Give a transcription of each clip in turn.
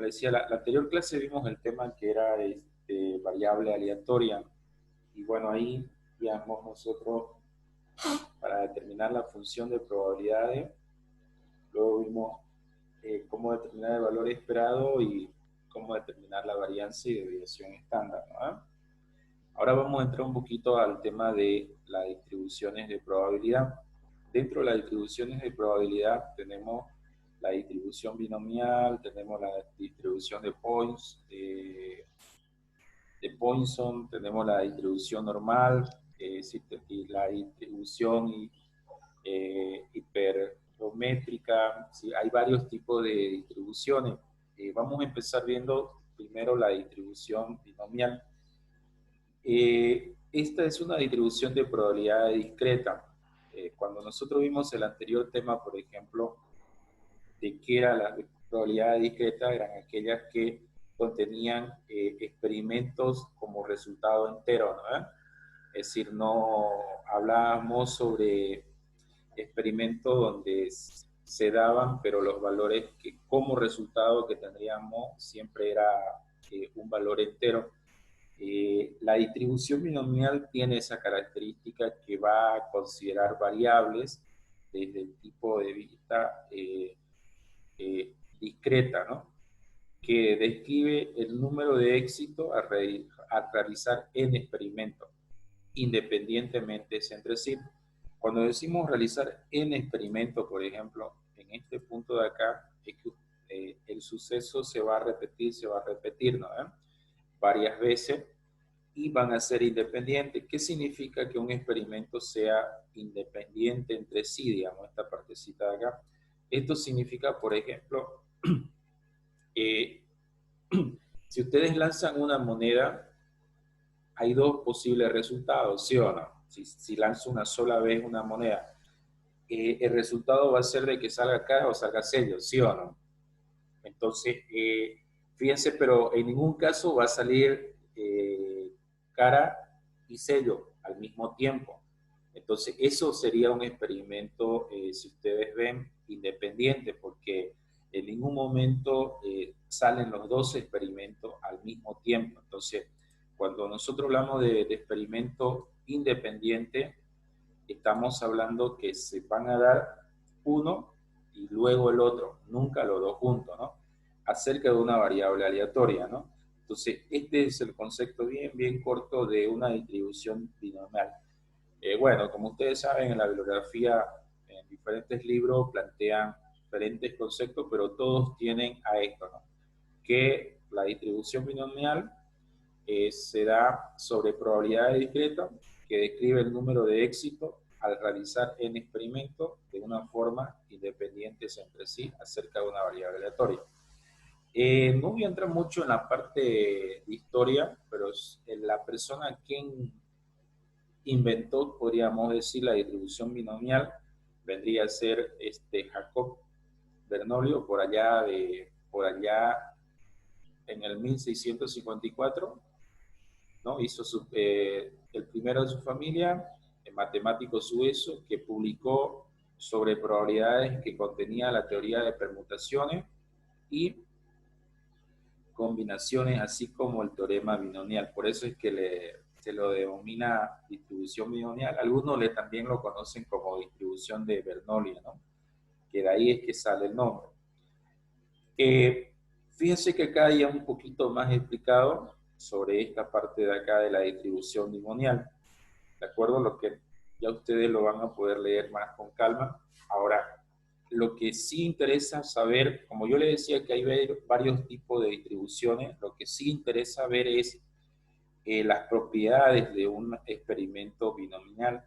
le decía, la anterior clase vimos el tema que era variable aleatoria. Y bueno, ahí, digamos, nosotros para determinar la función de probabilidades, luego vimos cómo determinar el valor esperado y cómo determinar la varianza y desviación estándar, ¿no? Ahora vamos a entrar un poquito al tema de las distribuciones de probabilidad. Dentro de las distribuciones de probabilidad tenemos la distribución binomial, tenemos la distribución de Poisson, tenemos la distribución normal, y la distribución hipergeométrica. ¿Sí? Hay varios tipos de distribuciones. Vamos a empezar viendo primero la distribución binomial. Esta es una distribución de probabilidad discreta. Cuando nosotros vimos el anterior tema, por ejemplo, de qué era la probabilidad discreta, eran aquellas que contenían experimentos como resultado entero, ¿no? Es decir, no hablábamos sobre experimentos donde se daban, pero los valores que como resultado que tendríamos siempre era un valor entero. La distribución binomial tiene esa característica que va a considerar variables desde el tipo de vista discreta, ¿no? Que describe el número de éxitos al realizar n experimentos, independientemente entre sí. Cuando decimos realizar n experimentos, por ejemplo, en este punto de acá, es que el suceso se va a repetir, ¿no? Varias veces y van a ser independientes. ¿Qué significa que un experimento sea independiente entre sí, digamos, esta partecita de acá? Esto significa, por ejemplo, si ustedes lanzan una moneda, hay dos posibles resultados, ¿sí o no? Si lanzo una sola vez una moneda, el resultado va a ser de que salga cara o salga sello, ¿sí o no? Entonces, fíjense, pero en ningún caso va a salir cara y sello al mismo tiempo. Entonces, eso sería un experimento, si ustedes ven, independiente, porque en ningún momento salen los dos experimentos al mismo tiempo. Entonces, cuando nosotros hablamos de experimento independiente, estamos hablando que se van a dar uno y luego el otro, nunca los dos juntos, ¿no? Acerca de una variable aleatoria, ¿no? Entonces, este es el concepto bien corto de una distribución binomial. Bueno, como ustedes saben, en la bibliografía, en diferentes libros plantean diferentes conceptos, pero todos tienen a esto, ¿no? Que la distribución binomial se da sobre probabilidades discretas que describe el número de éxitos al realizar n experimentos de una forma independientes entre sí acerca de una variable aleatoria. No voy a entrar mucho en la parte de historia, pero la persona quien inventó, podríamos decir, la distribución binomial vendría a ser Jacob Bernoulli, por allá en el 1654, ¿no? Hizo el primero de su familia, el matemático suizo, que publicó sobre probabilidades que contenía la teoría de permutaciones y combinaciones, así como el teorema binomial. Por eso es que se lo denomina distribución binomial. Algunos también lo conocen como distribución de Bernoulli, ¿no? Que de ahí es que sale el nombre. Fíjense que acá hay un poquito más explicado sobre esta parte de acá de la distribución binomial. ¿De acuerdo? Lo que ya ustedes lo van a poder leer más con calma. Ahora, lo que sí interesa saber, como yo le decía que hay varios tipos de distribuciones, lo que sí interesa ver es las propiedades de un experimento binomial.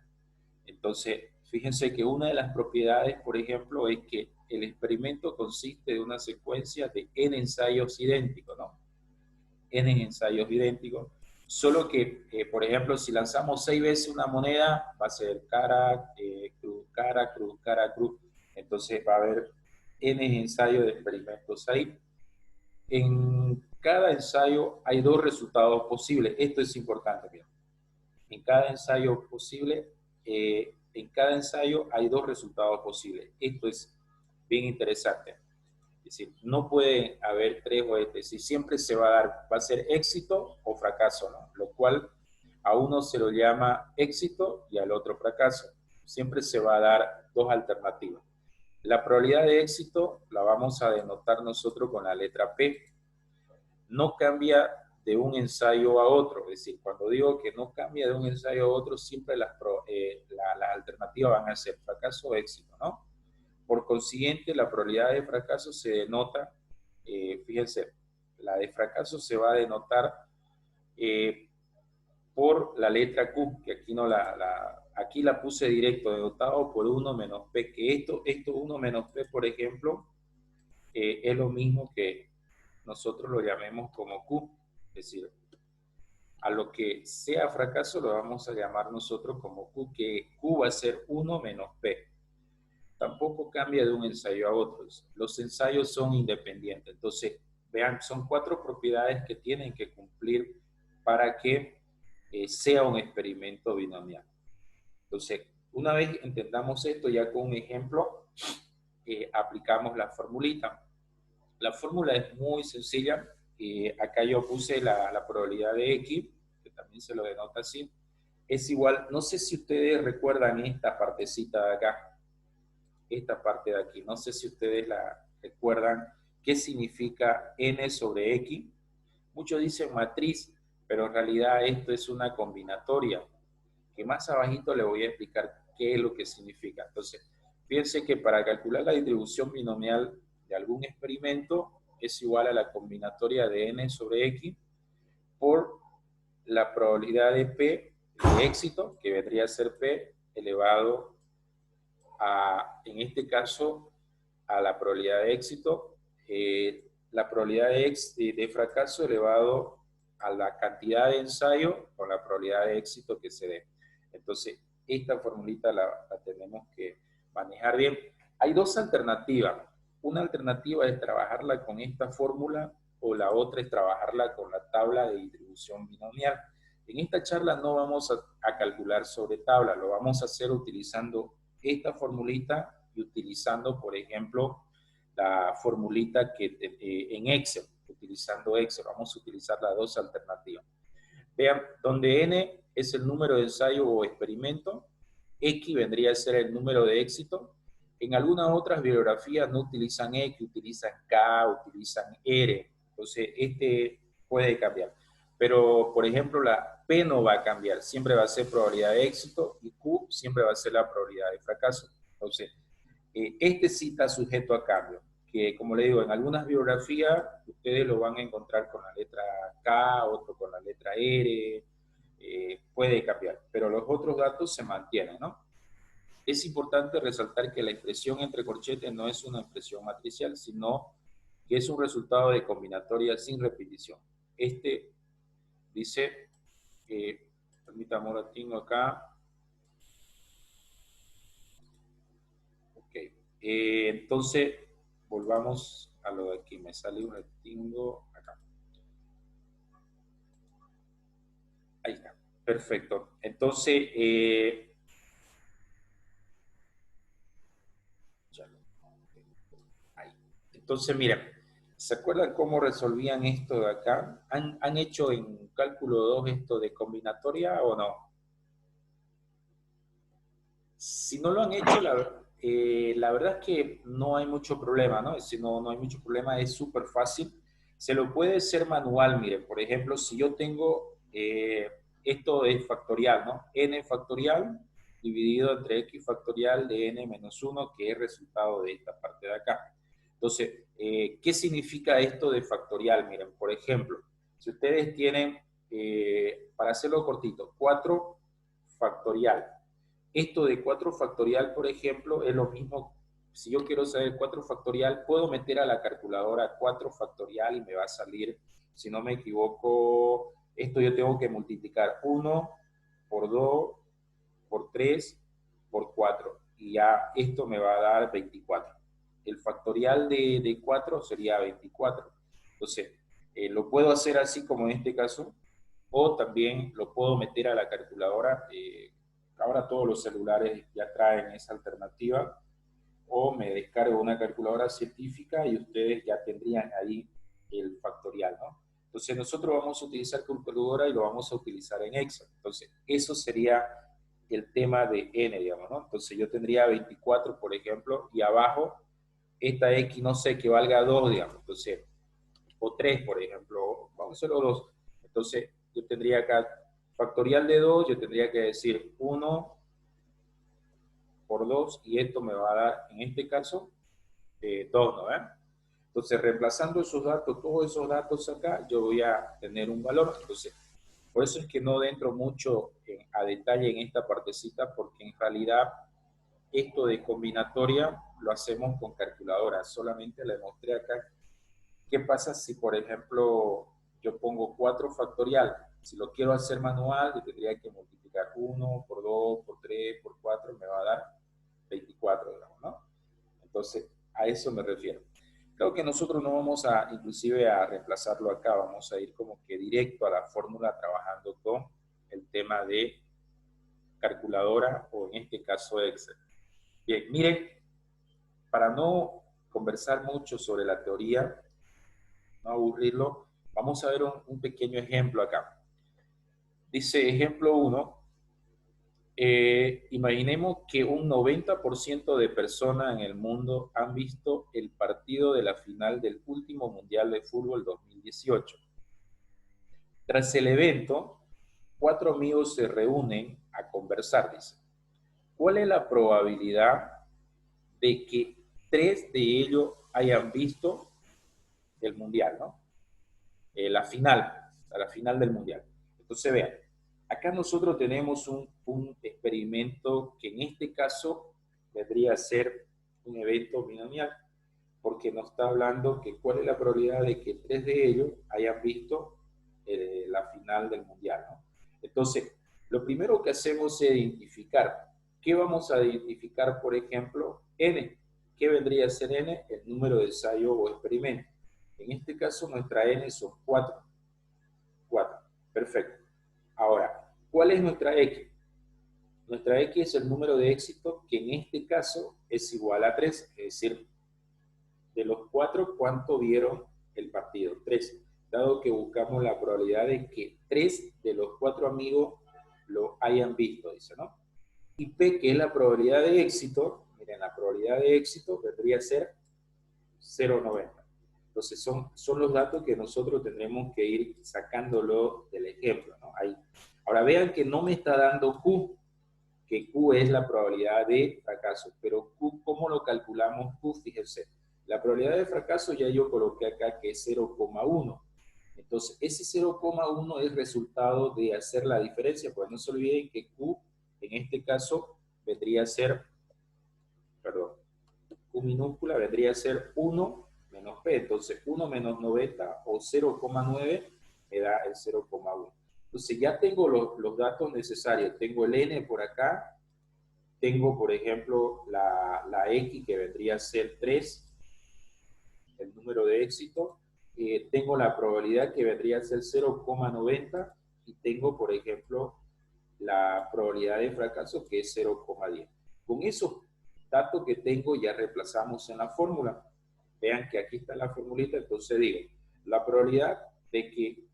Entonces, fíjense que una de las propiedades, por ejemplo, es que el experimento consiste de una secuencia de n ensayos idénticos, ¿no? N ensayos idénticos, solo que, por ejemplo, si lanzamos 6 veces una moneda, va a ser cara, cruz, cara, cruz, cara, cruz. Entonces va a haber n ensayos de experimentos ahí. En cada ensayo hay dos resultados posibles. Esto es importante, bien. En cada ensayo posible, en cada ensayo hay dos resultados posibles. Esto es bien interesante. Es decir, no puede haber tres o es decir, siempre se va a dar, va a ser éxito o fracaso, ¿no? Lo cual a uno se lo llama éxito y al otro fracaso. Siempre se va a dar dos alternativas. La probabilidad de éxito la vamos a denotar nosotros con la letra P. No cambia de un ensayo a otro, es decir, cuando digo que no cambia de un ensayo a otro, siempre las alternativas van a ser fracaso o éxito, ¿no? Por consiguiente, la probabilidad de fracaso se denota, fíjense, la de fracaso se va a denotar por la letra Q, que aquí, aquí la puse directo, denotado por 1 menos P, que esto 1 menos P, por ejemplo, es lo mismo que nosotros lo llamemos como Q, es decir, a lo que sea fracaso lo vamos a llamar nosotros como Q, que Q va a ser 1 menos P. Tampoco cambia de un ensayo a otro. Los ensayos son independientes. Entonces, vean, son 4 propiedades que tienen que cumplir para que sea un experimento binomial. Entonces, una vez entendamos esto, ya con un ejemplo, aplicamos la formulita. La fórmula es muy sencilla. Acá yo puse la probabilidad de X, que también se lo denota así. Es igual, no sé si ustedes recuerdan esta partecita de acá, esta parte de aquí. No sé si ustedes la recuerdan. ¿Qué significa n sobre x? Muchos dicen matriz, pero en realidad esto es una combinatoria, que más abajito le voy a explicar qué es lo que significa. Entonces, fíjense que para calcular la distribución binomial de algún experimento es igual a la combinatoria de n sobre x por la probabilidad de p de éxito, que vendría a ser p elevado en este caso, a la probabilidad de éxito, la probabilidad de fracaso elevado a la cantidad de ensayo con la probabilidad de éxito que se dé. Entonces, esta formulita la tenemos que manejar bien. Hay dos alternativas. Una alternativa es trabajarla con esta fórmula o la otra es trabajarla con la tabla de distribución binomial. En esta charla no vamos a calcular sobre tabla, lo vamos a hacer utilizando esta formulita y utilizando, por ejemplo, la formulita que en Excel, utilizando Excel, vamos a utilizar las dos alternativas. Vean, donde n es el número de ensayo o experimento, x vendría a ser el número de éxito. En algunas otras bibliografías no utilizan x, utilizan k, utilizan r. Entonces, este puede cambiar. Pero, por ejemplo, la P no va a cambiar. Siempre va a ser probabilidad de éxito y Q siempre va a ser la probabilidad de fracaso. Entonces, este sí está sujeto a cambio. Que, como le digo, en algunas bibliografías ustedes lo van a encontrar con la letra K, otro con la letra R, puede cambiar. Pero los otros datos se mantienen, ¿no? Es importante resaltar que la expresión entre corchetes no es una expresión matricial, sino que es un resultado de combinatoria sin repetición. Este dice, permítame, lo tengo acá. Ok. Entonces, volvamos a lo de aquí. Me sale un rectángulo acá. Ahí está. Perfecto. Entonces, ahí. Entonces, miren, ¿se acuerdan cómo resolvían esto de acá? ¿Han hecho en cálculo 2 esto de combinatoria o no? Si no lo han hecho, la verdad es que no hay mucho problema, ¿no? Si no hay mucho problema, es súper fácil. Se lo puede hacer manual, miren, por ejemplo, si yo tengo, esto es factorial, ¿no? N factorial dividido entre X factorial de N menos 1, que es resultado de esta parte de acá. Entonces, ¿qué significa esto de factorial? Miren, por ejemplo, si ustedes tienen, para hacerlo cortito, 4 factorial. Esto de 4 factorial, por ejemplo, es lo mismo. Si yo quiero saber 4 factorial, puedo meter a la calculadora 4 factorial y me va a salir, si no me equivoco, esto yo tengo que multiplicar 1 por 2, por 3, por 4. Y ya esto me va a dar 24. El factorial de 4 sería 24. Entonces, lo puedo hacer así como en este caso, o también lo puedo meter a la calculadora. Ahora todos los celulares ya traen esa alternativa. o me descargo una calculadora científica y ustedes ya tendrían ahí el factorial, ¿no? Entonces nosotros vamos a utilizar calculadora y lo vamos a utilizar en Excel. Entonces eso sería el tema de n, digamos, ¿no? Entonces yo tendría 24, por ejemplo, y abajo esta x no sé, que valga 2, digamos. Entonces, o 3, por ejemplo, vamos a hacerlo 2. Entonces yo tendría acá factorial de 2, yo tendría que decir 1 por 2, y esto me va a dar, en este caso, 2, ¿no? Entonces, reemplazando esos datos, todos esos datos acá, yo voy a tener un valor. Entonces, por eso es que no entro mucho a detalle en esta partecita, porque en realidad esto de combinatoria lo hacemos con calculadora. Solamente le mostré acá qué pasa si, por ejemplo, yo pongo 4 factorial. Si lo quiero hacer manual, yo tendría que multiplicar 1 por 2, por 3, por 4, me va a dar 24, digamos, ¿no? Entonces, a eso me refiero. Creo que nosotros no vamos a, inclusive, a reemplazarlo acá, vamos a ir como que directo a la fórmula trabajando con el tema de calculadora o en este caso Excel. Bien, miren, para no conversar mucho sobre la teoría, no aburrirlo, vamos a ver un pequeño ejemplo acá. Dice ejemplo 1, imaginemos que un 90% de personas en el mundo han visto el partido de la final del último Mundial de Fútbol 2018. Tras el evento, 4 amigos se reúnen a conversar, dice. ¿Cuál es la probabilidad de que 3 de ellos hayan visto el Mundial, ¿no? La final del Mundial? Entonces, vean, acá nosotros tenemos un experimento que en este caso vendría a ser un evento binomial, porque nos está hablando que cuál es la probabilidad de que 3 de ellos hayan visto la final del Mundial, ¿no? Entonces, lo primero que hacemos es identificar. ¿Qué vamos a identificar, por ejemplo? N. ¿Qué vendría a ser N? El número de ensayo o experimento. En este caso, nuestra N son 4. 4. Perfecto. Ahora, ¿cuál es nuestra X? Nuestra X es el número de éxito, que en este caso es igual a 3. Es decir, de los 4, ¿cuánto vieron el partido? 3. Dado que buscamos la probabilidad de que 3 de los 4 amigos lo hayan visto, dice, ¿no? Y P, que es la probabilidad de éxito, miren, la probabilidad de éxito vendría a ser 0,90. Entonces son los datos que nosotros tendremos que ir sacándolo del ejemplo, ¿no? Ahí. Ahora vean que no me está dando Q, que Q es la probabilidad de fracaso, pero Q, ¿cómo lo calculamos Q? Fíjense, la probabilidad de fracaso ya yo coloqué acá que es 0,1. Entonces, ese 0,1 es resultado de hacer la diferencia, pues no se olviden que Q, en este caso, vendría a ser, perdón, Q minúscula vendría a ser 1 menos P. Entonces, 1 menos 90 o 0,9 me da el 0,1. Entonces, ya tengo los datos necesarios. Tengo el N por acá. Tengo, por ejemplo, la X, que vendría a ser 3, el número de éxito. Tengo la probabilidad, que vendría a ser 0,90. Y tengo, por ejemplo, la probabilidad de fracaso, que es 0,10. Con esos datos que tengo, ya reemplazamos en la fórmula. Vean que aquí está la formulita. Entonces digo, la probabilidad de que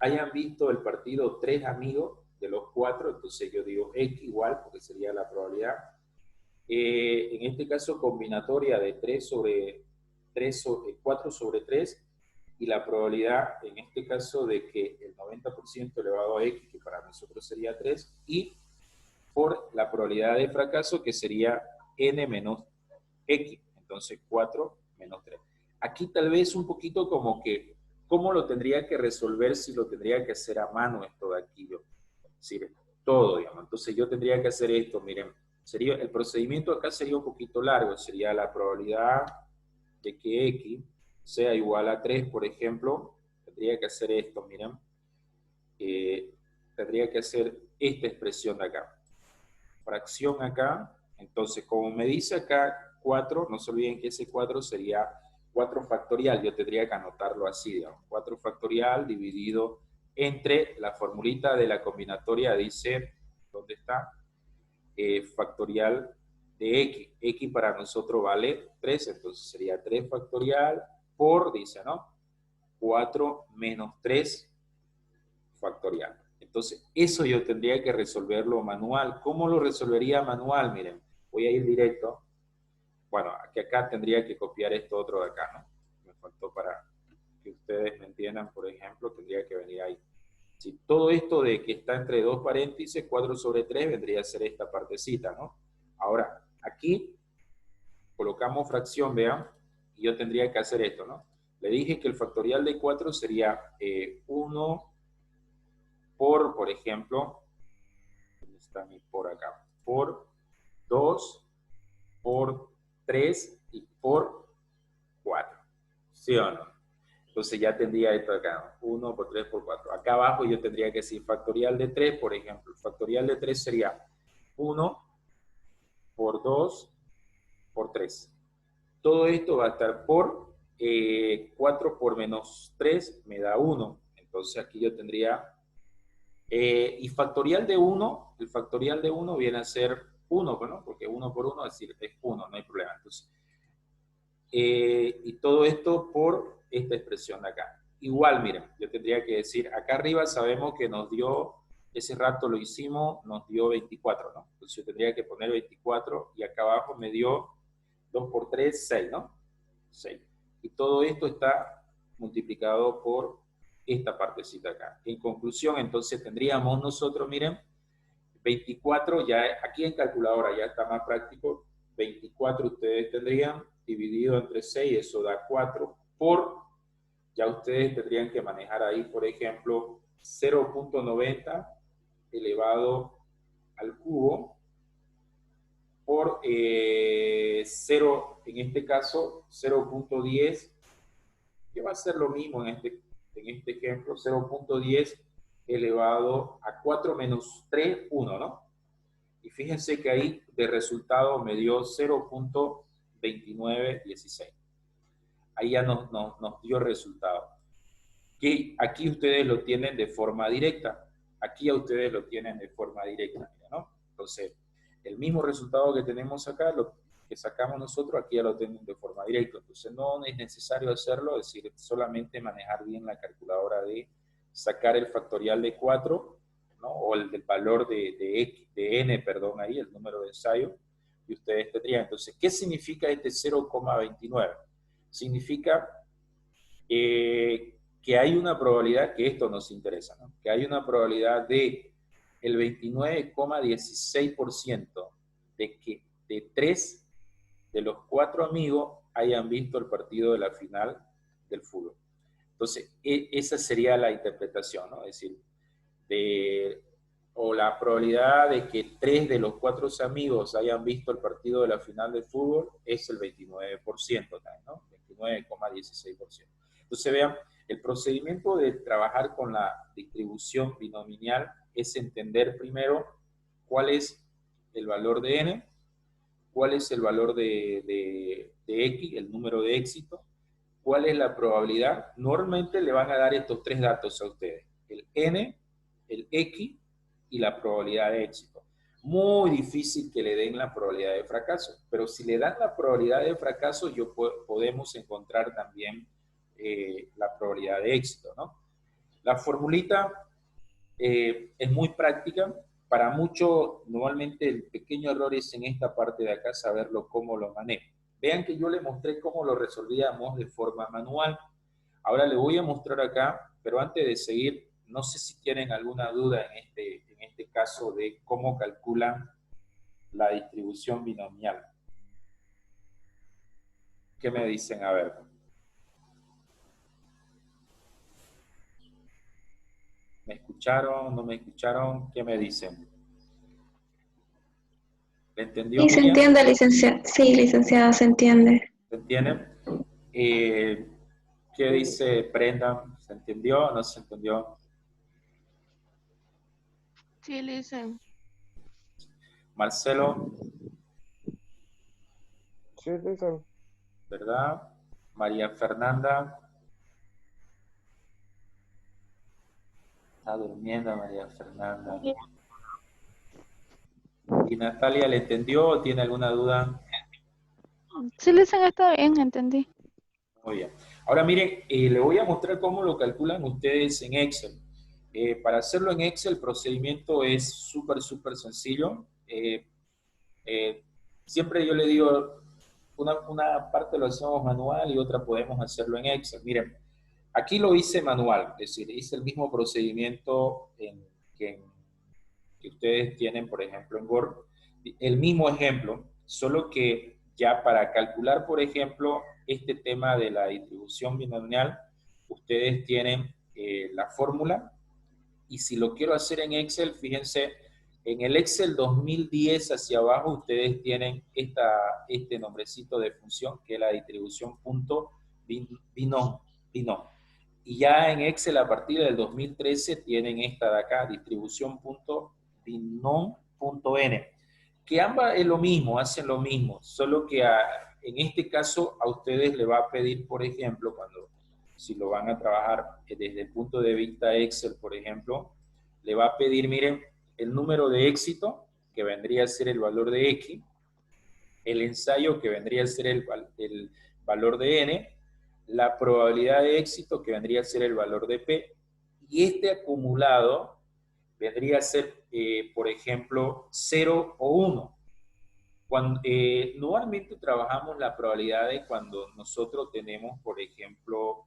hayan visto el partido 3 amigos de los 4, entonces yo digo X igual, porque sería la probabilidad. En este caso, combinatoria de 3 sobre 3, 4 sobre 3, y la probabilidad, en este caso, de que el 90% elevado a X, que para nosotros sería 3, y por la probabilidad de fracaso, que sería N menos X, entonces 4 menos 3. Aquí tal vez un poquito como que, ¿cómo lo tendría que resolver si lo tendría que hacer a mano esto de aquí yo? Es decir, todo, digamos. Entonces yo tendría que hacer esto, miren, sería, el procedimiento acá sería un poquito largo, sería la probabilidad de que X sea igual a 3, por ejemplo, tendría que hacer esto, miren, tendría que hacer esta expresión de acá, fracción acá. Entonces, como me dice acá 4, no se olviden que ese 4 sería 4 factorial, yo tendría que anotarlo así, digamos, 4 factorial dividido entre la formulita de la combinatoria, dice, ¿dónde está? Factorial de x. X para nosotros vale 3, entonces sería 3 factorial por, dice, ¿no? 4 menos 3 factorial. Entonces, eso yo tendría que resolverlo manual. ¿Cómo lo resolvería manual? Miren, voy a ir directo. Bueno, aquí acá tendría que copiar esto otro de acá, ¿no? Me faltó para que ustedes me entiendan, por ejemplo, tendría que venir ahí. Si todo esto de que está entre dos paréntesis, 4 sobre 3 vendría a ser esta partecita, ¿no? Ahora, aquí colocamos fracción, vean, y yo tendría que hacer esto, ¿no? Le dije que el factorial de 4 sería 1 por ejemplo, ¿dónde está mi por acá? Por 2, por 3 y por 4. ¿Sí o no? Entonces ya tendría esto acá, 1 por 3 por 4. Acá abajo yo tendría que decir factorial de 3, por ejemplo. El factorial de 3 sería 1 por 2 por 3. Todo esto va a estar por 4 por menos 3 me da 1. Entonces aquí yo tendría, y factorial de 1, el factorial de 1 viene a ser 1, ¿no? Porque 1 por 1 es decir, es 1, no hay problema. Entonces, y todo esto por esta expresión de acá. Igual, miren, yo tendría que decir, acá arriba sabemos que nos dio, ese rato lo hicimos, nos dio 24, ¿no? Entonces yo tendría que poner 24 y acá abajo me dio 2 por 3, 6, ¿no? 6. Y todo esto está multiplicado por esta partecita acá. En conclusión, entonces tendríamos nosotros, miren, 24, ya aquí en calculadora ya está más práctico, 24 ustedes tendrían dividido entre 6, eso da 4, por, ya ustedes tendrían que manejar ahí, por ejemplo, 0.90 elevado al cubo, por 0, en este caso, 0.10, que va a ser lo mismo en este ejemplo, 0.10 elevado a 4 menos 3, 1, ¿no? Y fíjense que ahí de resultado me dio 0.2916. Ahí ya nos dio resultado. Que aquí ustedes lo tienen de forma directa. Aquí a ustedes lo tienen de forma directa, ¿no? Entonces, el mismo resultado que tenemos acá, lo que sacamos nosotros, aquí ya lo tenemos de forma directa. Entonces, no es necesario hacerlo, es decir, solamente manejar bien la calculadora de sacar el factorial de 4, ¿no? O el del valor de n, perdón, ahí, el número de ensayo, y ustedes tendrían. Entonces, ¿qué significa este 0,29? Significa que hay una probabilidad, que esto nos interesa, ¿no? Que hay una probabilidad de el 29,16% de que de 3 de los 4 amigos hayan visto el partido de la final del fútbol. Entonces, esa sería la interpretación, ¿no? Es decir, o la probabilidad de que 3 de los 4 amigos hayan visto el partido de la final del fútbol es el 29% también, ¿no? 29,16%. Entonces, vean, el procedimiento de trabajar con la distribución binomial es entender primero cuál es el valor de n, cuál es el valor de x, el número de éxito, cuál es la probabilidad. Normalmente le van a dar estos tres datos a ustedes, el n, el x y la probabilidad de éxito. Muy difícil que le den la probabilidad de fracaso, pero si le dan la probabilidad de fracaso, podemos encontrar también la probabilidad de éxito, ¿no? La formulita es muy práctica. Para muchos, normalmente el pequeño error es en esta parte de acá, saberlo cómo lo manejo. Vean que yo le mostré cómo lo resolvíamos de forma manual. Ahora le voy a mostrar acá, pero antes de seguir, no sé si tienen alguna duda en este caso de cómo calculan la distribución binomial. ¿Qué me dicen? A ver. ¿Me escucharon? ¿No me escucharon? ¿Qué me dicen? ¿Le entendió, Sí, se Miriam? entiende, licenciada. Sí, licenciada, se entiende. ¿Se entiende? Eh, ¿Qué dice Brenda? ¿Se entendió o no se entendió? Sí, listen. Marcelo, Sí, dicen. ¿verdad? María Fernanda. Está durmiendo María Fernanda. ¿Y Natalia le entendió o tiene alguna duda? Sí, Lisa, está bien, entendí. Muy bien. Ahora miren, le voy a mostrar cómo lo calculan ustedes en Excel. Para hacerlo en Excel, el procedimiento es súper sencillo. Siempre yo le digo, una parte lo hacemos manual y otra podemos hacerlo en Excel. Miren, aquí lo hice manual, es decir, hice el mismo procedimiento que ustedes tienen, por ejemplo, en Word. El mismo ejemplo, solo que ya para calcular, por ejemplo, este tema de la distribución binomial, ustedes tienen la fórmula y si lo quiero hacer en Excel, fíjense, en el Excel 2010 hacia abajo ustedes tienen este nombrecito de función que es la distribución punto binom. Y ya en Excel a partir del 2013 tienen esta de acá, distribución punto binom.n, que ambas es lo mismo, hacen lo mismo, solo que en este caso a ustedes le va a pedir, por ejemplo, si lo van a trabajar desde el punto de vista Excel, por ejemplo, le va a pedir, miren, el número de éxito, que vendría a ser el valor de X, el ensayo, que vendría a ser el valor de N, la probabilidad de éxito, que vendría a ser el valor de P, y este acumulado vendría a ser, por ejemplo, 0 o 1. Normalmente trabajamos la probabilidad de cuando nosotros tenemos, por ejemplo,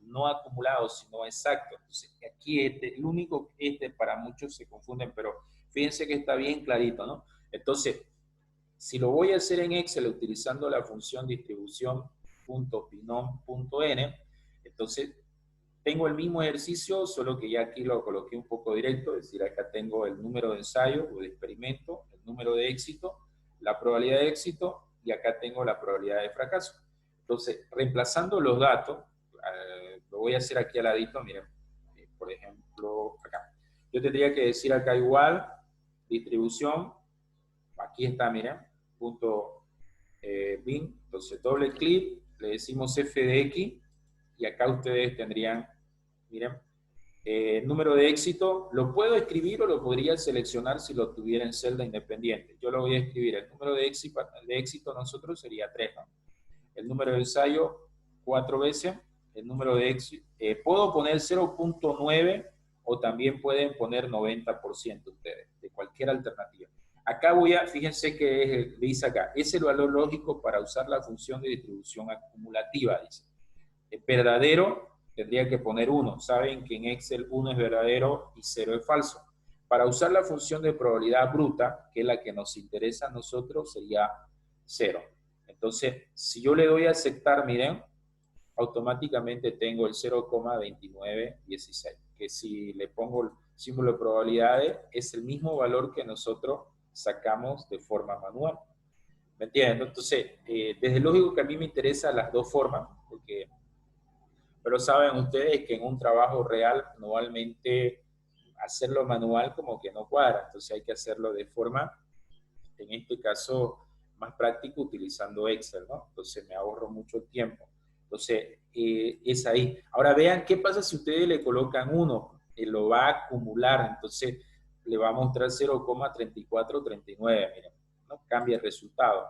no acumulado, sino exacto. Entonces, aquí el único, para muchos se confunden, pero fíjense que está bien clarito, ¿no? Entonces, si lo voy a hacer en Excel utilizando la función distribución.binom.n, entonces tengo el mismo ejercicio, solo que ya aquí lo coloqué un poco directo, es decir, acá tengo el número de ensayo o de experimento, el número de éxito, la probabilidad de éxito, y acá tengo la probabilidad de fracaso. Entonces, reemplazando los datos, lo voy a hacer aquí al ladito, miren, por ejemplo, acá. Yo tendría que decir acá igual, distribución, aquí está, miren, punto bin, entonces doble clic, le decimos f de x, y acá ustedes tendrían, miren, número de éxito, lo puedo escribir o lo podría seleccionar si lo tuviera en celda independiente. Yo lo voy a escribir, el número de éxito nosotros sería 3, ¿no? El número de ensayo 4 veces, el número de éxito, puedo poner 0.9 o también pueden poner 90% ustedes, de cualquier alternativa. Acá fíjense que dice acá, es el valor lógico para usar la función de distribución acumulativa, dice. Es verdadero, tendría que poner 1. Saben que en Excel 1 es verdadero y 0 es falso. Para usar la función de probabilidad bruta, que es la que nos interesa a nosotros, sería 0. Entonces, si yo le doy a aceptar, miren, automáticamente tengo el 0,2916, que si le pongo el símbolo de probabilidades, es el mismo valor que nosotros sacamos de forma manual. ¿Me entienden? Entonces, desde lógico que a mí me interesan las dos formas, pero saben ustedes que en un trabajo real, normalmente hacerlo manual como que no cuadra, entonces hay que hacerlo de forma, en este caso, más práctico utilizando Excel, ¿no? Entonces me ahorro mucho tiempo. Entonces, es ahí. Ahora vean qué pasa si ustedes le colocan 1, lo va a acumular, entonces le va a mostrar 0,3439, miren, ¿no? Cambia el resultado.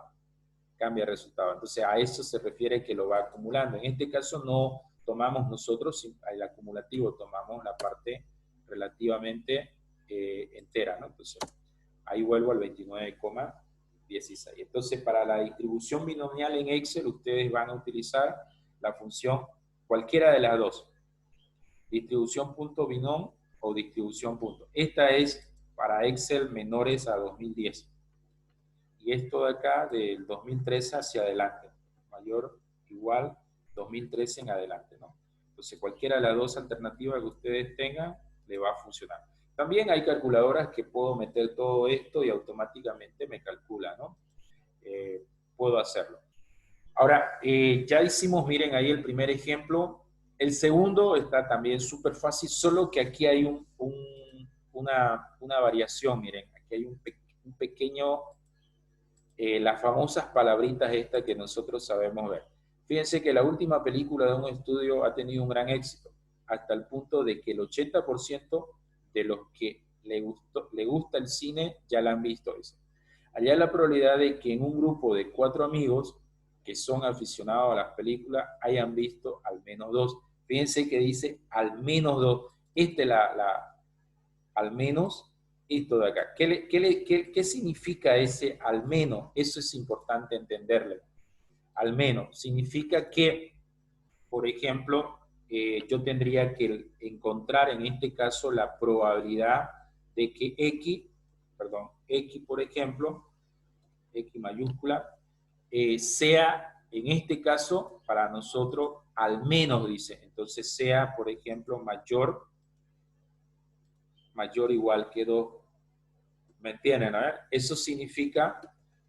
Cambia el resultado. Entonces, a eso se refiere que lo va acumulando. En este caso, no tomamos nosotros el acumulativo, tomamos la parte relativamente entera, ¿no? Entonces, ahí vuelvo al 29,16. Entonces, para la distribución binomial en Excel, ustedes van a utilizar la función cualquiera de las dos, distribución.binom o distribución. Esta es para Excel menores a 2010. Y esto de acá del 2013 hacia adelante, mayor, igual, 2013 en adelante, ¿no? Entonces cualquiera de las dos alternativas que ustedes tengan, le va a funcionar. También hay calculadoras que puedo meter todo esto y automáticamente me calcula, ¿no? Puedo hacerlo. Ahora, ya hicimos, miren ahí el primer ejemplo. El segundo está también súper fácil, solo que aquí hay una variación, miren, aquí hay un pequeño... las famosas palabritas estas que nosotros sabemos ver. Fíjense que la última película de un estudio ha tenido un gran éxito, hasta el punto de que el 80% de los que le gusta el cine, ya la han visto. Dice. Allá la probabilidad de que en un grupo de 4 amigos que son aficionados a las películas hayan visto al menos 2. Fíjense que dice al menos 2. Al menos esto de acá. ¿Qué significa ese al menos? Eso es importante entenderle. Al menos significa que, por ejemplo, yo tendría que encontrar en este caso la probabilidad de que X, por ejemplo, X mayúscula, sea, en este caso, para nosotros, al menos, dice. Entonces, sea, por ejemplo, mayor o igual que 2. ¿Me entienden? A ver, eso significa,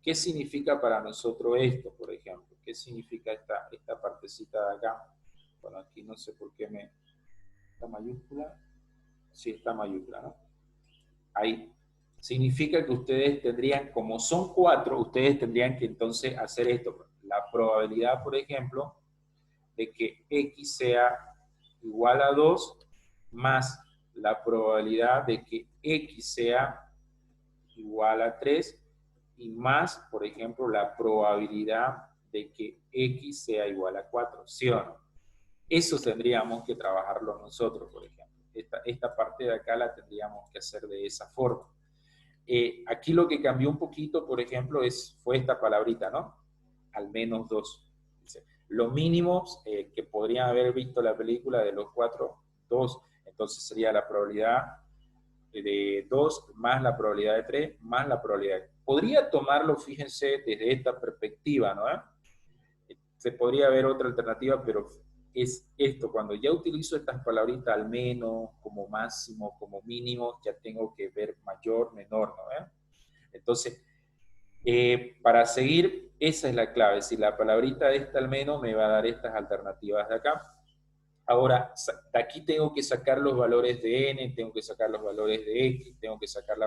¿qué significa para nosotros esto, por ejemplo? ¿Qué significa esta partecita de acá? Bueno, aquí no sé por qué ¿Esta mayúscula? Sí, esta mayúscula, ¿no? Ahí. Significa que ustedes tendrían, como son 4, ustedes tendrían que entonces hacer esto. La probabilidad, por ejemplo, de que X sea igual a 2 más la probabilidad de que X sea igual a 3 y más, por ejemplo, la probabilidad de que X sea igual a 4, ¿sí o no? Eso tendríamos que trabajarlo nosotros, por ejemplo. Esta parte de acá la tendríamos que hacer de esa forma. Aquí lo que cambió un poquito, por ejemplo, fue esta palabrita, ¿no? Al menos 2. Lo mínimo que podrían haber visto la película de los 4, 2. Entonces sería la probabilidad de 2 más la probabilidad de 3 más la probabilidad. Podría tomarlo, fíjense, desde esta perspectiva, ¿no? Se podría ver otra alternativa, pero es esto, cuando ya utilizo estas palabritas al menos, como máximo, como mínimo, ya tengo que ver mayor, menor, ¿no? Entonces, para seguir, esa es la clave. Si la palabrita de esta al menos me va a dar estas alternativas de acá. Ahora, de aquí tengo que sacar los valores de n, tengo que sacar los valores de x, tengo que sacar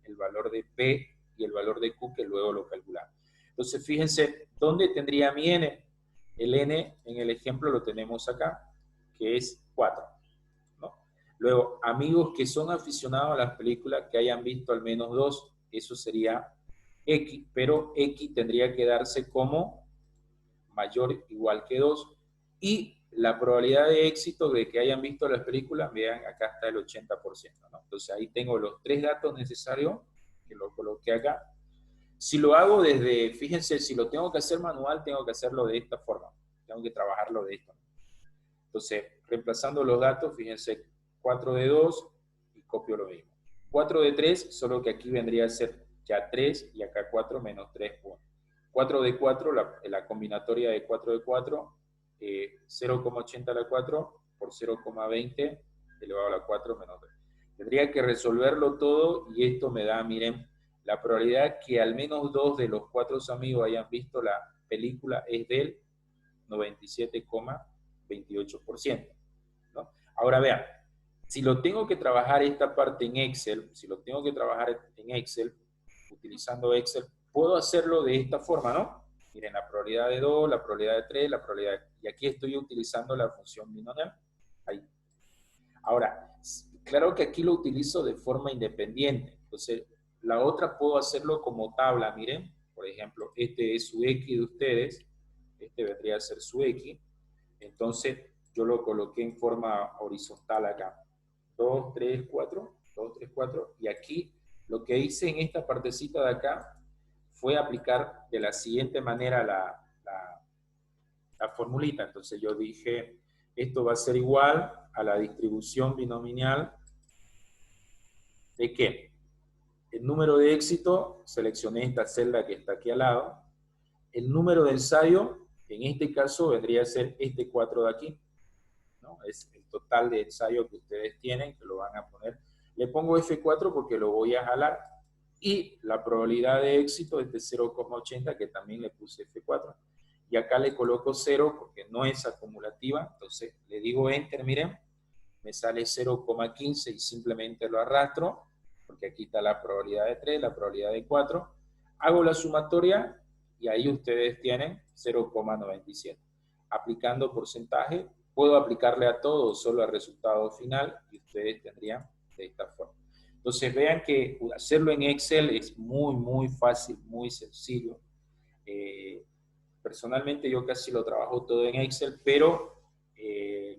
el valor de p y el valor de q, que luego lo calculamos. Entonces, fíjense, ¿dónde tendría mi n? El n en el ejemplo lo tenemos acá, que es 4. ¿No? Luego, amigos que son aficionados a las películas que hayan visto al menos 2, eso sería x, pero x tendría que darse como mayor o igual que 2. Y la probabilidad de éxito de que hayan visto las películas, vean, acá está el 80%. ¿No? Entonces ahí tengo los 3 datos necesarios, que lo coloqué acá. Si lo hago desde, fíjense, si lo tengo que hacer manual, tengo que hacerlo de esta forma. Tengo que trabajarlo de esta forma. Entonces, reemplazando los datos, fíjense, 4 de 2 y copio lo mismo. 4 de 3, solo que aquí vendría a ser ya 3 y acá 4 menos 3, 1. 4 de 4, la combinatoria de 4 de 4, 0,80 a la 4 por 0,20 elevado a la 4 menos 3. Tendría que resolverlo todo y esto me da, miren, la probabilidad que al menos 2 de los 4 amigos hayan visto la película es del 97,28%. ¿No? Ahora vean, si lo tengo que trabajar esta parte en Excel, utilizando Excel, puedo hacerlo de esta forma, ¿no? Miren, la probabilidad de 2, la probabilidad de 3, la probabilidad de... Y aquí estoy utilizando la función binomial. Ahí. Ahora, claro que aquí lo utilizo de forma independiente. Entonces, la otra puedo hacerlo como tabla, miren. Por ejemplo, este es su X de ustedes. Este vendría a ser su X. Entonces, yo lo coloqué en forma horizontal acá. 2, 3, 4. 2, 3, 4. Y aquí, lo que hice en esta partecita de acá fue aplicar de la siguiente manera la formulita. Entonces yo dije, esto va a ser igual a la distribución binomial de ¿qué? El número de éxito, seleccioné esta celda que está aquí al lado. El número de ensayo, en este caso vendría a ser este 4 de aquí, ¿no? Es el total de ensayo que ustedes tienen, que lo van a poner. Le pongo F4 porque lo voy a jalar. Y la probabilidad de éxito es de 0,80, que también le puse F4. Y acá le coloco 0 porque no es acumulativa. Entonces le digo Enter, miren. Me sale 0,15 y simplemente lo arrastro, porque aquí está la probabilidad de 3, la probabilidad de 4. Hago la sumatoria y ahí ustedes tienen 0,97. Aplicando porcentaje, puedo aplicarle a todo, solo al resultado final, y ustedes tendrían de esta forma. Entonces vean que hacerlo en Excel es muy, muy fácil, muy sencillo. Personalmente yo casi lo trabajo todo en Excel, pero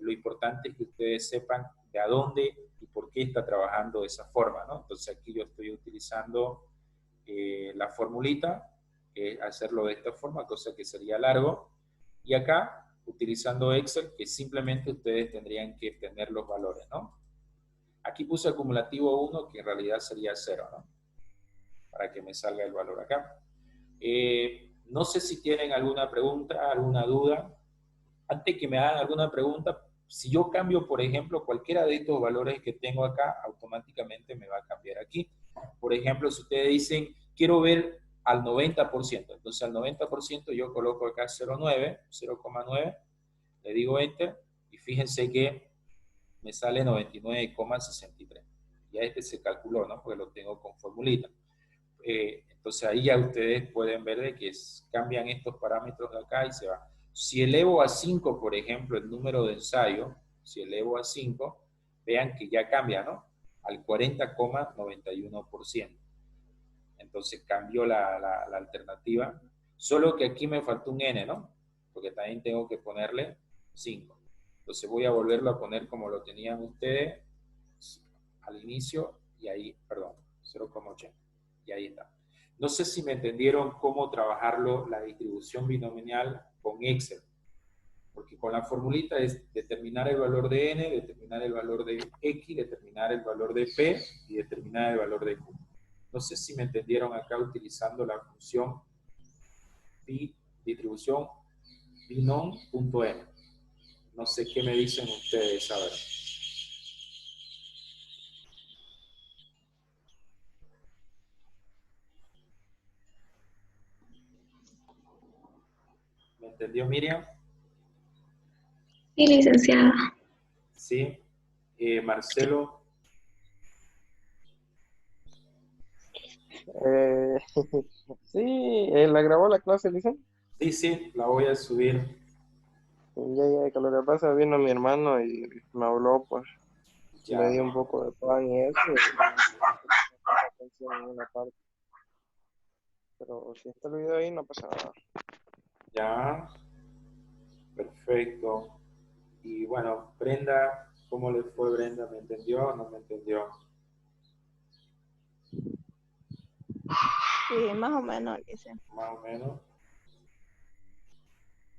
lo importante es que ustedes sepan de a dónde y por qué está trabajando de esa forma, ¿no? Entonces aquí yo estoy utilizando la formulita, que es hacerlo de esta forma, cosa que sería largo, y acá utilizando Excel, que simplemente ustedes tendrían que tener los valores, ¿no? Aquí puse acumulativo 1, que en realidad sería 0, ¿no? Para que me salga el valor acá. No sé si tienen alguna pregunta, alguna duda. Antes que me hagan alguna pregunta, si yo cambio, por ejemplo, cualquiera de estos valores que tengo acá, automáticamente me va a cambiar aquí. Por ejemplo, si ustedes dicen, quiero ver al 90%, entonces al 90% yo coloco acá 0,9, le digo Enter, y fíjense que me sale 99,63. Ya este se calculó, ¿no? Porque lo tengo con formulita. Entonces ahí ya ustedes pueden ver de que cambian estos parámetros de acá y se va. Si elevo a 5, por ejemplo, el número de ensayo, si elevo a 5, vean que ya cambia, ¿no? Al 40,91%. Entonces cambió la alternativa. Solo que aquí me faltó un n, ¿no? Porque también tengo que ponerle 5. Entonces voy a volverlo a poner como lo tenían ustedes al inicio y ahí, perdón, 0,80. Y ahí está. No sé si me entendieron cómo trabajarlo, la distribución binomial con Excel. Porque con la formulita es determinar el valor de n, determinar el valor de x, determinar el valor de p y determinar el valor de q. No sé si me entendieron acá utilizando la función distribución binom.n. No sé qué me dicen ustedes, a ver. ¿Me entendió Miriam? Sí, licenciada. Sí. Marcelo. Sí, ¿la grabó la clase, dicen? Sí, sí, la voy a subir. Ya, que lo que pasa vino mi hermano y me habló, pues le Ya, di un poco de pan y eso, y atención en una parte. Pero si está el video ahí, no pasa nada. ya. Perfecto. Y bueno, Brenda, ¿cómo le fue Brenda? ¿Me entendió o no me entendió? Sí, más o menos, dice. Más o menos.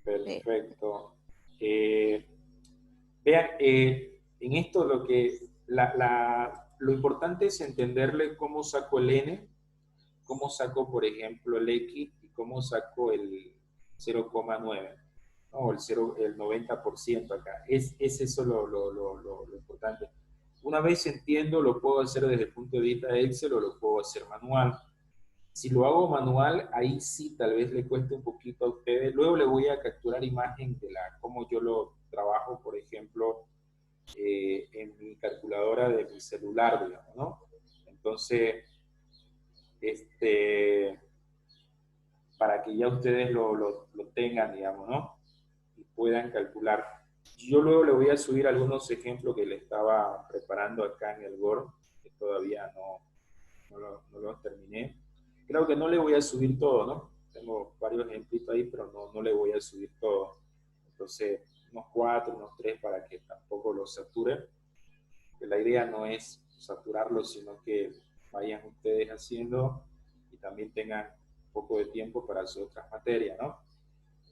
Sí. Perfecto. Vean, en esto lo importante es entenderle cómo saco el n, cómo saco, por ejemplo, el x y cómo saco el 0,9, ¿no? El 90% acá. Es eso lo importante. Una vez entiendo, lo puedo hacer desde el punto de vista de Excel o lo puedo hacer manual. Si lo hago manual, ahí sí tal vez le cueste un poquito a ustedes. Luego le voy a capturar imagen de cómo yo lo trabajo, por ejemplo, en mi calculadora de mi celular, digamos, ¿no? Entonces, para que ya ustedes lo tengan, digamos, ¿no? Y puedan calcular. Yo luego le voy a subir algunos ejemplos que le estaba preparando acá en el Word, que todavía no los terminé. Creo que no le voy a subir todo, ¿no? Tengo varios ejemplos ahí, pero no le voy a subir todo. Entonces, unos 4, unos 3 para que tampoco los sature. Que la idea no es saturarlo, sino que vayan ustedes haciendo y también tengan un poco de tiempo para hacer otras materias, ¿no?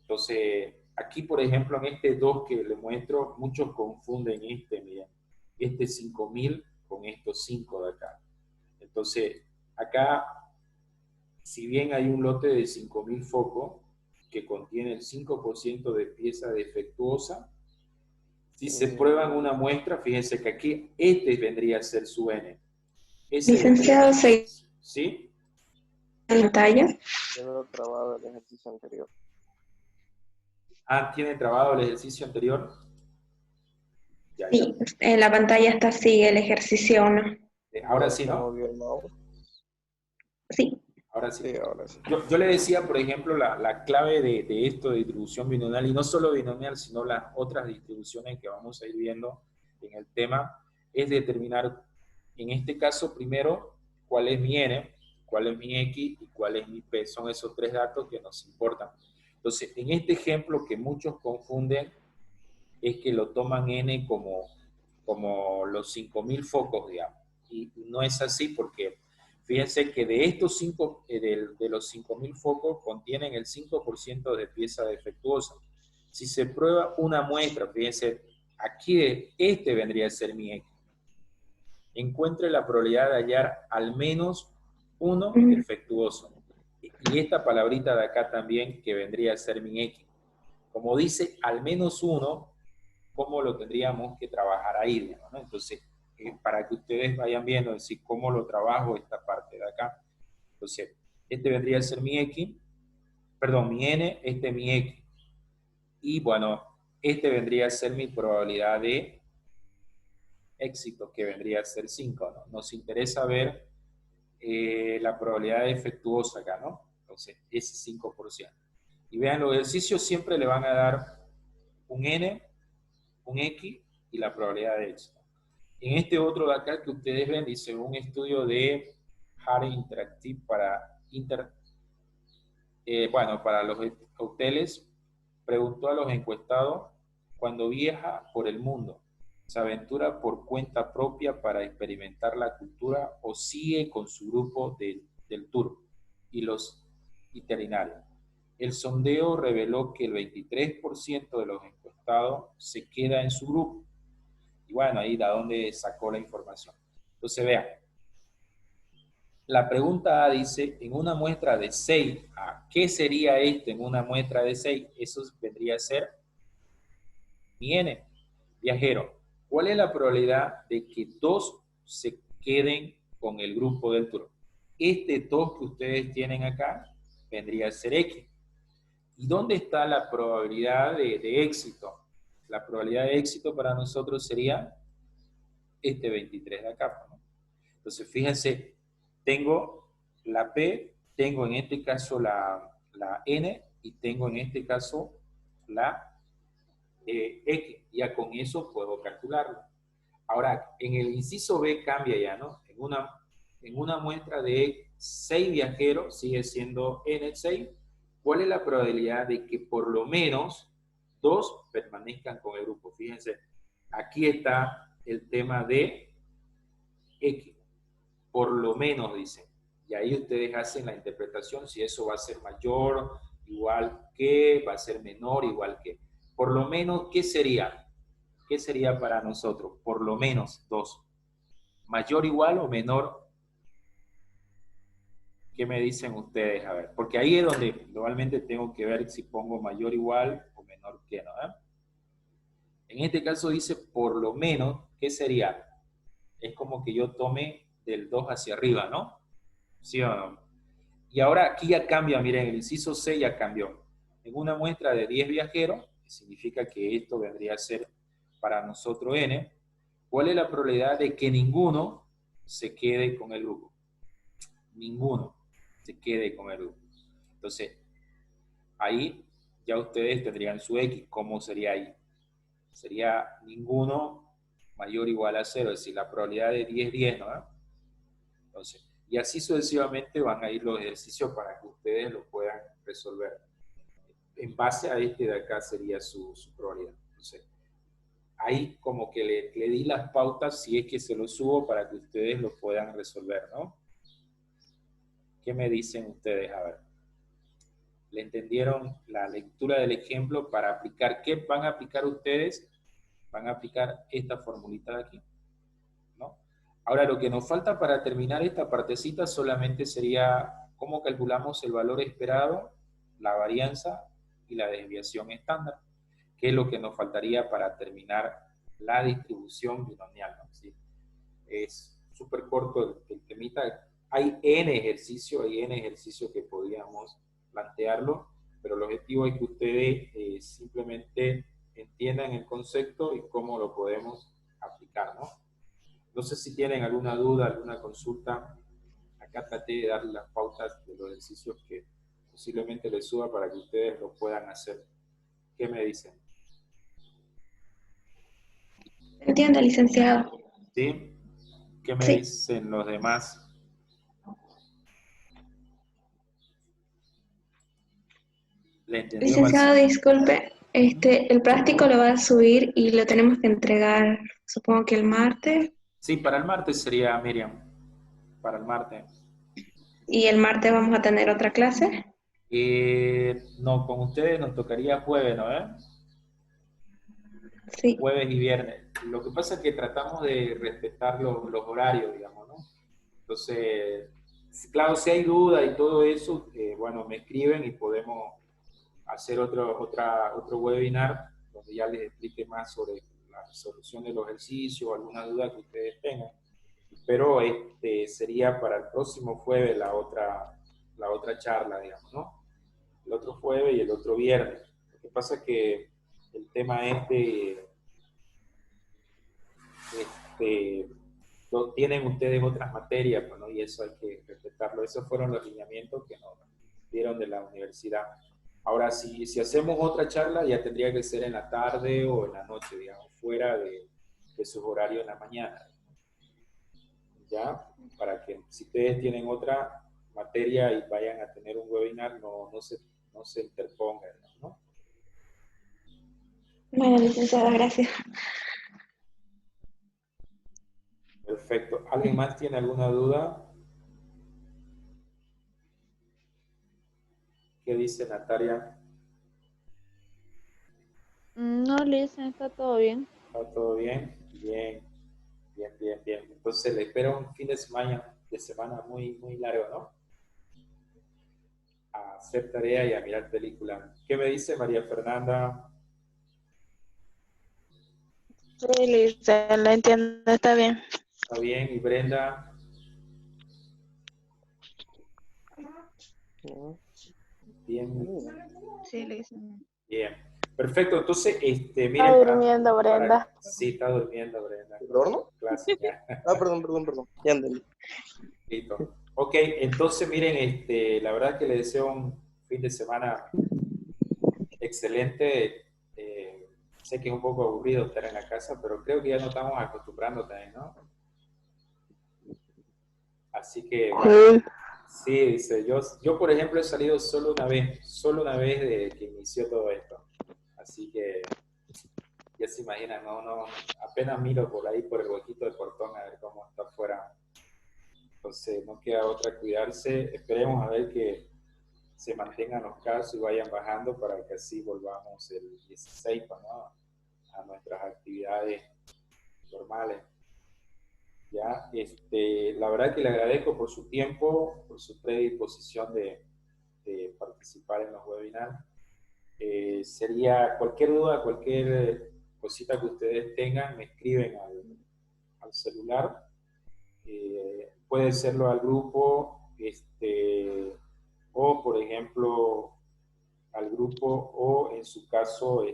Entonces, aquí, por ejemplo, en este 2 que le muestro, muchos confunden miren, este 5000 con estos 5 de acá. Entonces, acá, si bien hay un lote de 5000 focos que contiene el 5% de pieza defectuosa, si se prueban una muestra, fíjense que aquí este vendría a ser su N. Licenciado, ¿Sí? en pantalla. Quedó trabado el ejercicio anterior. Ah, ¿tiene trabado el ejercicio anterior? Ya. Sí, en la pantalla está sigue el ejercicio 1. Ahora Ya sí, se ¿no? movió el mouse. Sí. Ahora sí. Sí, ahora sí. Yo le decía, por ejemplo, la clave de esto de distribución binomial, y no solo binomial, sino las otras distribuciones que vamos a ir viendo en el tema, es determinar en este caso, primero, cuál es mi n, cuál es mi x y cuál es mi p. Son esos tres datos que nos importan. Entonces, en este ejemplo que muchos confunden, es que lo toman n como los 5.000 focos, digamos. Y no es así porque fíjense que de estos de los 5.000 focos contienen el 5% de pieza defectuosa. Si se prueba una muestra, fíjense, aquí este vendría a ser mi X. Encuentre la probabilidad de hallar al menos uno defectuoso. Y esta palabrita de acá también, que vendría a ser mi X. Como dice al menos uno, ¿cómo lo tendríamos que trabajar ahí, digamos, ¿no? Entonces, para que ustedes vayan viendo, decir, cómo lo trabajo esta parte de acá. Entonces, este vendría a ser mi X, perdón, mi N, este es mi X. Y bueno, este vendría a ser mi probabilidad de éxito, que vendría a ser 5, ¿no? Nos interesa ver la probabilidad defectuosa acá, ¿no? Entonces, ese 5%. Y vean, los ejercicios siempre le van a dar un N, un X y la probabilidad de éxito. En este otro de acá que ustedes ven, dice un estudio de Hard Interactive para para los hoteles, preguntó a los encuestados, cuando viaja por el mundo, ¿se aventura por cuenta propia para experimentar la cultura o sigue con su grupo del tour y los itinerarios? El sondeo reveló que el 23% de los encuestados se queda en su grupo. Y bueno, ahí da donde sacó la información. Entonces, vean, la pregunta A dice, en una muestra de 6, ¿qué sería esto en una muestra de 6? Eso vendría a ser mi N, viajero. ¿Cuál es la probabilidad de que 2 se queden con el grupo del tour? Este 2 que ustedes tienen acá vendría a ser X. ¿Y dónde está la probabilidad de éxito? La probabilidad de éxito para nosotros sería este 23 de acá, ¿no? Entonces, fíjense, tengo la P, tengo en este caso la N y tengo en este caso la X. Ya con eso puedo calcularlo. Ahora, en el inciso B cambia ya, ¿no? En una muestra de 6 viajeros, sigue siendo N6, ¿cuál es la probabilidad de que por lo menos 2 permanezcan con el grupo? Fíjense, aquí está el tema de X. Por lo menos, dicen. Y ahí ustedes hacen la interpretación si eso va a ser mayor, igual que, va a ser menor, igual que. Por lo menos, ¿qué sería? ¿Qué sería para nosotros? Por lo menos 2. ¿Mayor, igual o menor? ¿Qué me dicen ustedes? A ver, porque ahí es donde globalmente tengo que ver si pongo mayor, igual o menor que, ¿no? En este caso dice por lo menos, ¿qué sería? Es como que yo tome del 2 hacia arriba, ¿no? ¿Sí o no? Y ahora aquí ya cambia, miren, el inciso C ya cambió. En una muestra de 10 viajeros, que significa que esto vendría a ser para nosotros N, ¿cuál es la probabilidad de que ninguno se quede con el grupo? Ninguno se quede con el grupo. Entonces, ahí ya ustedes tendrían su X. ¿Cómo sería ahí? Sería ninguno mayor o igual a 0, es decir, la probabilidad de 10-10, ¿no? Entonces, y así sucesivamente van a ir los ejercicios para que ustedes lo puedan resolver. En base a este de acá sería su probabilidad. Entonces, ahí como que le di las pautas si es que se lo subo para que ustedes lo puedan resolver, ¿no? ¿Qué me dicen ustedes? A ver. ¿Le entendieron la lectura del ejemplo para aplicar? ¿Qué van a aplicar ustedes? Van a aplicar esta formulita de aquí, ¿no? Ahora, lo que nos falta para terminar esta partecita solamente sería cómo calculamos el valor esperado, la varianza y la desviación estándar, que es lo que nos faltaría para terminar la distribución binomial, ¿no? ¿Sí? Es súper corto el temita. Hay N ejercicios que podíamos plantearlo, pero el objetivo es que ustedes simplemente entiendan el concepto y cómo lo podemos aplicar, ¿no? No sé si tienen alguna duda, alguna consulta. Acá traté de dar las pautas de los ejercicios que posiblemente les suba para que ustedes lo puedan hacer. ¿Qué me dicen? Entiendo, licenciado. ¿Sí? ¿Qué me Sí. dicen los demás? ¿Le entendió, Licenciado, Marcelo? disculpe, el práctico lo va a subir y lo tenemos que entregar, supongo que el martes, Sí, para el martes sería, Miriam. Para el martes. y el martes vamos a tener otra clase. No, con ustedes nos tocaría jueves, ¿no? Sí, Jueves y viernes. Lo que pasa es que tratamos de respetar los horarios, digamos, ¿no? Entonces, claro, si hay duda y todo eso, bueno, me escriben y podemos hacer otro webinar donde ya les explique más sobre la resolución de los ejercicios o alguna duda que ustedes tengan. Pero sería para el próximo jueves la otra charla, digamos, ¿no? El otro jueves y el otro viernes. Lo que pasa es que el tema este, tienen ustedes otras materias, pues, ¿no? Y eso hay que respetarlo. Esos fueron los lineamientos que nos dieron de la universidad. Ahora, si hacemos otra charla, ya tendría que ser en la tarde o en la noche, digamos, fuera de sus horarios en la mañana. ¿Ya? Para que si ustedes tienen otra materia y vayan a tener un webinar, no se interpongan, ¿no? bueno, licenciada, gracias. Perfecto. ¿Alguien más tiene alguna duda? ¿Qué dice Natalia? No, Liz, está todo bien. ¿Está todo bien? Bien, bien, bien, bien. Entonces le espero un fin de semana muy, muy largo, ¿no? A hacer tarea y a mirar películas. ¿Qué me dice María Fernanda? Sí, Liz, la entiendo, está bien. ¿Está bien? ¿Y Brenda? No, Bien, Sí, Liz. bien. Perfecto. Entonces, Está miren, durmiendo, Brenda. sí, está durmiendo Brenda. ¿el horno? Clase ya. Ah, perdón. Ya entendí. Listo. Ok, entonces miren, la verdad que les deseo un fin de semana excelente. Sé que es un poco aburrido estar en la casa, pero creo que ya nos estamos acostumbrando también, ¿no? Así que, bueno, sí, dice, yo por ejemplo he salido solo una vez desde que inició todo esto. Así que ya se imaginan, no, apenas miro por ahí por el huequito del portón a ver cómo está afuera. Entonces no queda otra cuidarse. Esperemos a ver que se mantengan los casos y vayan bajando para que así volvamos el 16, ¿no? A nuestras actividades normales. Ya, la verdad que le agradezco por su tiempo, por su predisposición de participar en los webinars. Sería cualquier duda, cualquier cosita que ustedes tengan, me escriben al celular. Puede serlo al grupo, o por ejemplo al grupo, o en su caso,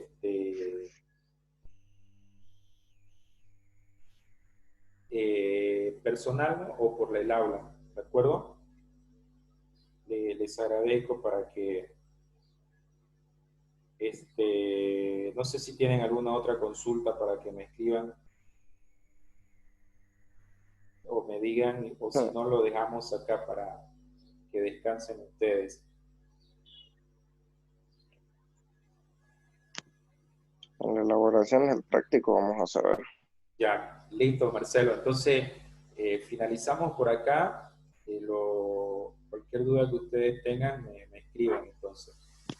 personal, ¿no? O por el aula, ¿de acuerdo? Les agradezco para que, no sé si tienen alguna otra consulta para que me escriban o me digan, o si no lo dejamos acá para que descansen ustedes. En la elaboración del práctico vamos a saber. Ya, listo, Marcelo. Entonces, finalizamos por acá. Cualquier duda que ustedes tengan, me escriben entonces.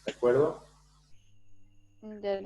¿De acuerdo? Ya,